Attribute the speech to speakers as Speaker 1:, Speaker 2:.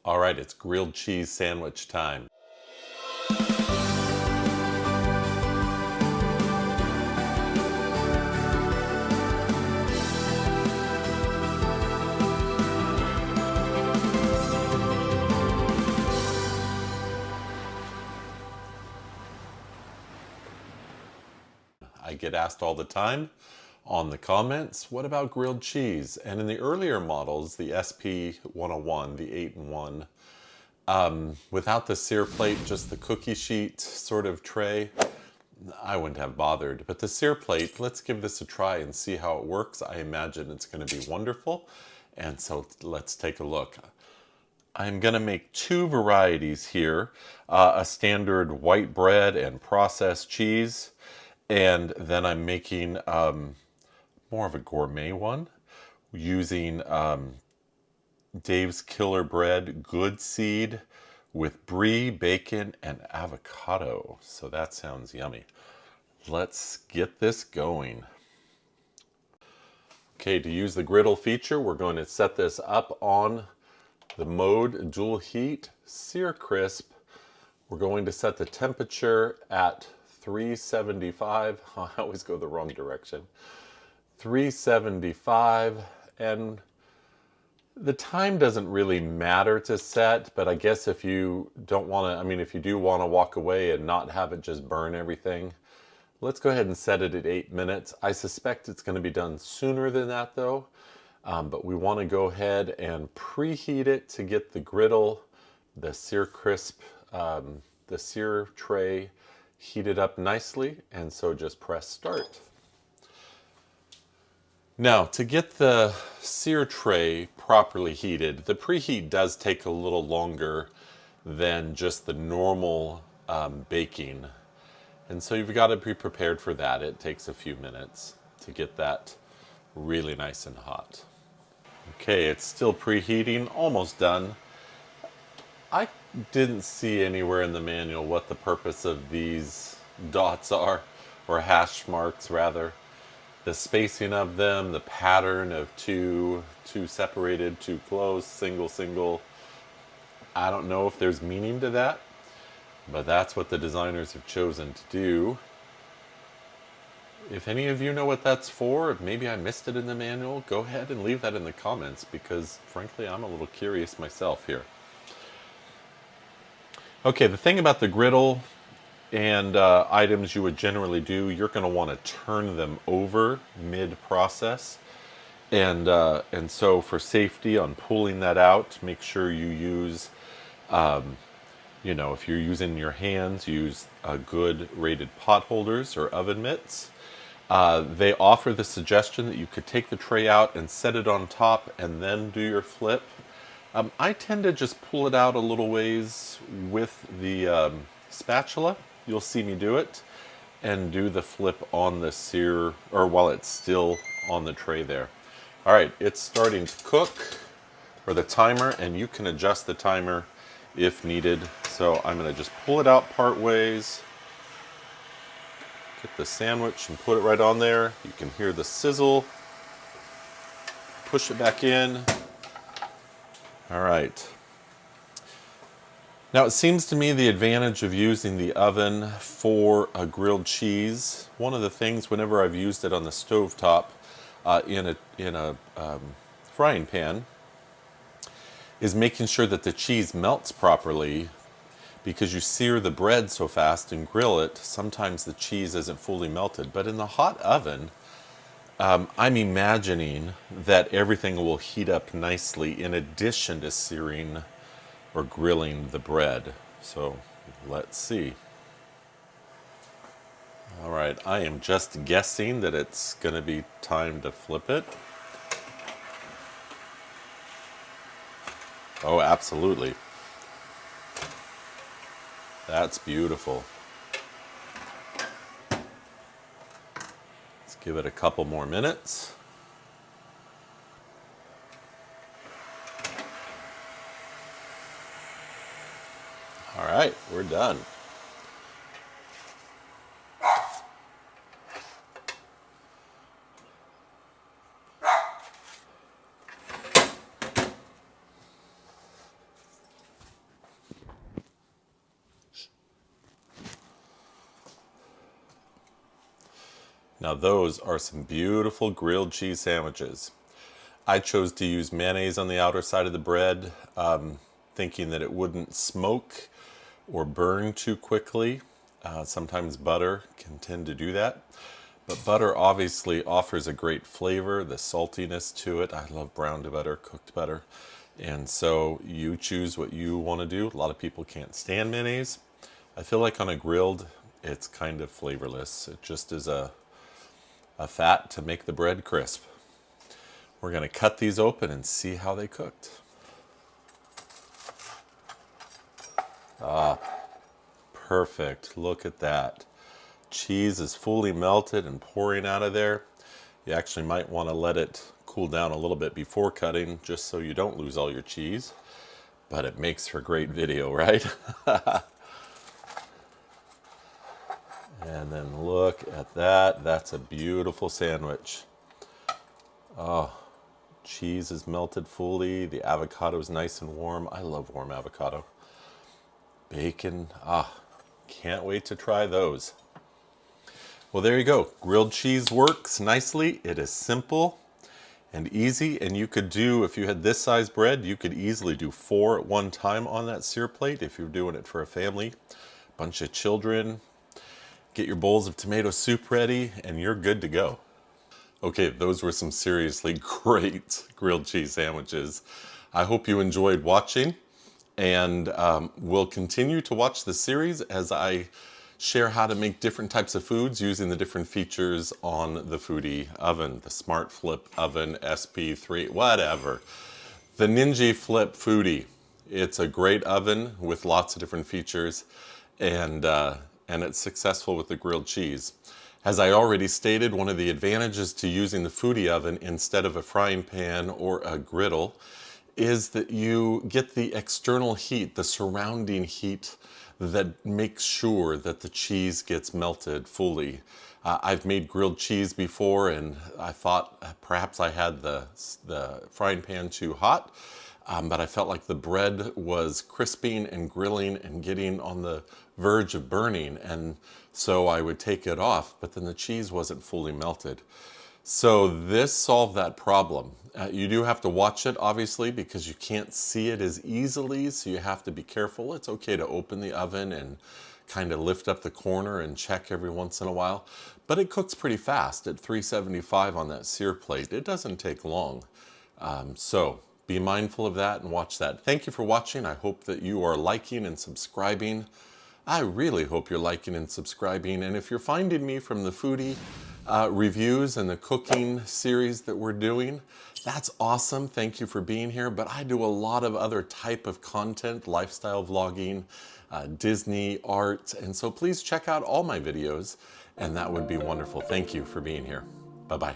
Speaker 1: All right, it's grilled cheese sandwich time. I get asked all the time on the comments, what about grilled cheese? And in the earlier models, the SP101, the 8-in-1, without the sear plate, just the cookie sheet sort of tray, I wouldn't have bothered. But the sear plate, let's give this a try and see how it works. I imagine it's going to be wonderful. And so let's take a look. I'm going to make two varieties here, a standard white bread and processed cheese. And then I'm making more of a gourmet one using Dave's Killer Bread Good Seed with brie, bacon, and avocado. So that sounds yummy. Let's get this going. Okay, to use the griddle feature, we're going to set this up on the mode dual heat, sear crisp. We're going to set the temperature at 375. I always go the wrong direction. 375, and the time doesn't really matter to set, but I guess if you don't want to, if you do want to walk away and not have it just burn everything, let's go ahead and set it at 8 minutes. I suspect it's going to be done sooner than that though, but we want to go ahead and preheat it to get the griddle, the sear crisp, the sear tray heated up nicely, and so just press start. Now, to get the sear tray properly heated, the preheat does take a little longer than just the normal baking. And so you've got to be prepared for that. It takes a few minutes to get that really nice and hot. Okay, it's still preheating, almost done. I didn't see anywhere in the manual what the purpose of these dots are, or hash marks rather. The spacing of them, the pattern of two separated, two close, single. I don't know if there's meaning to that, but that's what the designers have chosen to do. If any of you know what that's for, maybe I missed it in the manual, go ahead and leave that in the comments, because frankly I'm a little curious myself here. Okay, the thing about the griddle and items you would generally do, you're going to want to turn them over mid-process. And so for safety on pulling that out, make sure you use, if you're using your hands, use good rated pot holders or oven mitts. They offer the suggestion that you could take the tray out and set it on top and then do your flip. I tend to just pull it out a little ways with the spatula. You'll see me do it, and do the flip on the sear, or while it's still on the tray there. All right, it's starting to cook, or the timer, and you can adjust the timer if needed. So I'm gonna just pull it out part ways, get the sandwich and put it right on there. You can hear the sizzle. Push it back in. All right. Now it seems to me the advantage of using the oven for a grilled cheese, one of the things whenever I've used it on the stovetop in a frying pan, is making sure that the cheese melts properly, because you sear the bread so fast and grill it, sometimes the cheese isn't fully melted. But in the hot oven, I'm imagining that everything will heat up nicely in addition to searing or grilling the bread. So let's see. All right, I am just guessing that it's going to be time to flip it. Oh, absolutely. That's beautiful. Let's give it a couple more minutes. All right, we're done. Now those are some beautiful grilled cheese sandwiches. I chose to use mayonnaise on the outer side of the bread, thinking that it wouldn't smoke or burn too quickly. Sometimes butter can tend to do that. But butter obviously offers a great flavor, the saltiness to it. I love browned butter, cooked butter. And so you choose what you want to do. A lot of people can't stand mayonnaise. I feel like on a grilled, it's kind of flavorless. It just is a fat to make the bread crisp. We're going to cut these open and see how they cooked. Perfect. Look at that. Cheese is fully melted and pouring out of there. You actually might want to let it cool down a little bit before cutting, just so you don't lose all your cheese. But it makes for great video, right? And then look at that. That's a beautiful sandwich. Oh, cheese is melted fully. The avocado is nice and warm. I love warm avocado. Bacon. Can't wait to try those. Well, there you go. Grilled cheese works nicely. It is simple and easy. And you could do, if you had this size bread, you could easily do 4 at one time on that sear plate if you're doing it for a family, bunch of children. Get your bowls of tomato soup ready and you're good to go. Okay, those were some seriously great grilled cheese sandwiches. I hope you enjoyed watching, and we'll continue to watch the series as I share how to make different types of foods using the different features on the Foodi oven, the Smart Flip oven, SP3, whatever. The Ninja Flip Foodi. It's a great oven with lots of different features, and it's successful with the grilled cheese. As I already stated, one of the advantages to using the Foodi oven instead of a frying pan or a griddle is that you get the external heat, the surrounding heat that makes sure that the cheese gets melted fully. I've made grilled cheese before and I thought perhaps I had the frying pan too hot, but I felt like the bread was crisping and grilling and getting on the verge of burning, and so I would take it off, but then the cheese wasn't fully melted. So this solved that problem. You do have to watch it, obviously, because you can't see it as easily, so you have to be careful. It's okay to open the oven and kind of lift up the corner and check every once in a while, but it cooks pretty fast at 375 on that sear plate. It doesn't take long. So be mindful of that and watch that. Thank you for watching. I hope that you are liking and subscribing. I really hope you're liking and subscribing. And if you're finding me from the Foodi reviews and the cooking series that we're doing, that's awesome. Thank you for being here. But I do a lot of other type of content, lifestyle vlogging, Disney, art. And so please check out all my videos, and that would be wonderful. Thank you for being here. Bye-bye.